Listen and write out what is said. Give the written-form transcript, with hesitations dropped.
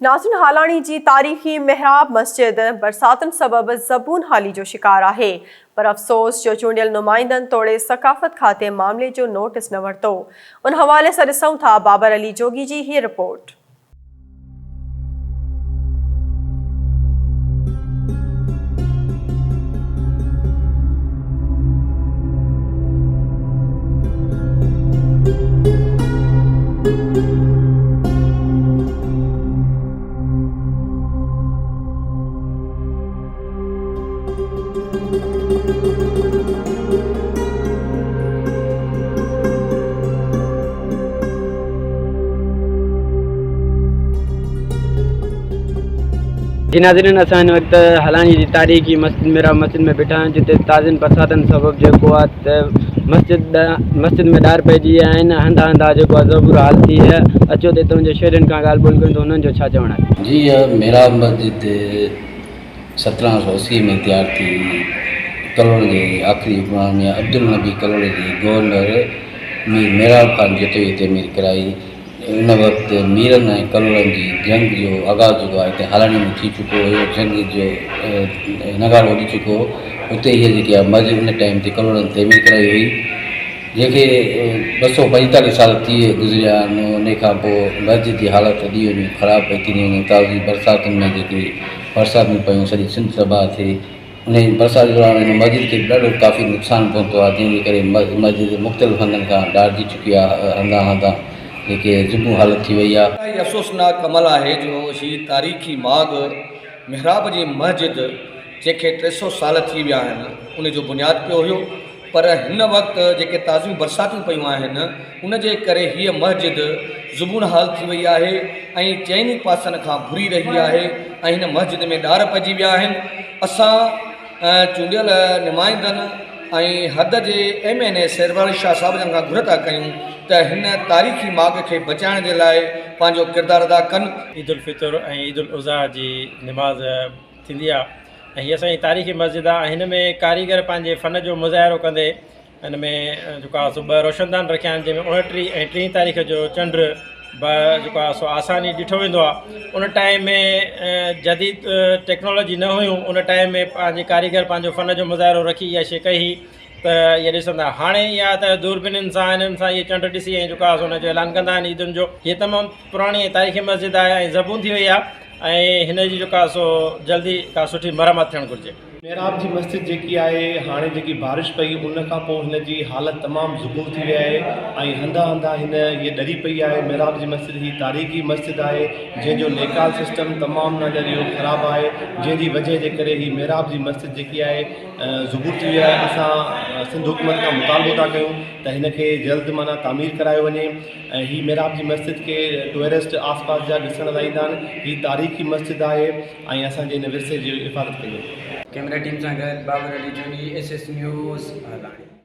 नाज़रीन, हालाणी जी तारीख़ी महराब मस्जिद बरसातुनि सबब ज़बून हाली जो शिकार है, पर अफ़सोस जो चूंडियल नुमाइंदनि तोड़े सकाफ़त खाते मामले जो नोटिस न वरितो। उन हवाले से ॾिसूं था बाबर अली जोगी जी ही रिपोर्ट। जी नाज़रीन, असां हिन वक़्तु हलाणी जी तारीख़ी मस्जिद में बीठा आहियूं, जिते ताज़नि बरसातनि सबबु जेको आहे त मस्जिद में ॾार पइजी विया आहिनि। हंधा हंधा जेको आहे ज़बूर हाल थी आहे। अचो त हितां जे शहरनि खां ॻाल्हि ॿोल कयूं त हुननि जो छा चवणु आहे। जी महराब मस्जिद 1780 में तैयार थी। कलोड़ के आख़िरी हुक्मरान में अब्दुल नबी कलोड़ के गवर्नर मीर महराब खान जिते तमीर कराई। उन वक्त मीरन ऐं कलोड़नि जी जंग जो आगाज़ जेको आहे हिते हालाणी में थी चुको हुयो। जंग जो नगारो ॾी चुको हो। उते हीअ जेकी आहे मस्जिद उन टाइम ते कलोड़नि तमीर कराई हुई, जंहिंखे 245 साल थी गुज़रिया आहिनि। उन खां पोइ मस्जिद जी हालत ॾींहों ॾींहुं ख़राबु पई थी वञे। ताज़ी बरसातुनि में जेकी बरसाति में पियूं सॼी सिंध तबाह थिए। उन बरसाति दौरान हिन मस्जिद खे ॾाढो काफ़ी नुक़सानु पहुतो आहे, जंहिंजे करे मस्जिद मुख़्तलिफ़ हंधनि खां ॾाढी चुकी आहे। हंधा हंधा जेके ज़िबू हालत थी वई आहे। अफ़सोसनाक अमल है जो ही तारीख़ी माग महराब जी मस्जिद जैसे 300 साल थी विया आहिनि, उन जो बुनियाद पियो हुयो। पर हिन वक़्तु जेके ताज़ियूं बरसातूं पयूं आहिनि, उन जे करे हीअ मस्जिद ज़ुबून हाल थी वई आहे ऐं चइनी पासनि खां भुरी रही आहे ऐं हिन मस्जिद में ॾार पइजी विया आहिनि। असां चूंडियल नुमाइंदनि ऐं हद जे MNA सरवारी शाह साहिब खां घुर था कयूं त हिन तारीख़ी माग खे बचाइण जे लाइ पंहिंजो किरदारु अदा कनि। ईद उल फितर ऐं ईद उल उज़हा जी नमाज़ थींदी आहे ऐं हीअ असांजी तारीख़ी मस्जिद आहे। हिन में कारीगर पंहिंजे फ़न जो मुज़ाहिरो कंदे हिन में जेको आहे सो 2 रोशनदान रखिया आहिनि, जंहिंमें 29 ऐं 30 तारीख़ जो चंड जेको आहे सो आसानी ॾिठो वेंदो आहे। उन टाइम में जदीद टेक्नोलॉजी न हुयूं। उन टाइम में पंहिंजे कारीगर पंहिंजो फ़न जो मुज़ाहिरो रखी इहा शइ कई त इहे ॾिसंदा हाणे या त दूरबीननि सां हिननि सां इहे चंड ॾिसी ऐं जेको आहे सो हुनजो ऐलान कंदा आहिनि ईदुनि जो। हीअ तमामु पुराणी तारीख़ी मस्जिद आहे ऐं ज़बून थी वई आहे ऐं हिन जी जेका सो जल्दी का सुठी मरम्मत थियणु घुरिजे। महराब जी मस्जिद जेकी आहे हाणे जेकी बारिश पई उन खां पोइ हिन जी हालत तमामु ज़ुबूर थी वई आहे ऐं हंधा हंधा हिन इहा ॾरी पई आहे। महराब जी मस्जिद ही तारीख़ी मस्जिद आहे, जंहिंजो नेकाल सिस्टम तमामु नज़रियो ख़राबु आहे, जंहिंजी वजह जे करे ही महराब जी मस्जिद जेकी आहे ज़ुबूर थी वई आहे। असां सिंध हुकूमत खां मुतालबो था कयूं त हिन खे जल्द माना तामीर करायो वञे ऐं ही महराब जी मस्जिद खे टूरिस्ट आसपास जा ॾिसण लाइ ईंदा आहिनि। ही तारीख़ी मस्जिद आहे ऐं असांजे हिन विरसे जी हिफ़ाज़त कयूं। कैमरा टीम सां गॾु बाबर अली जोगी, SS न्यूज़, हालाणी।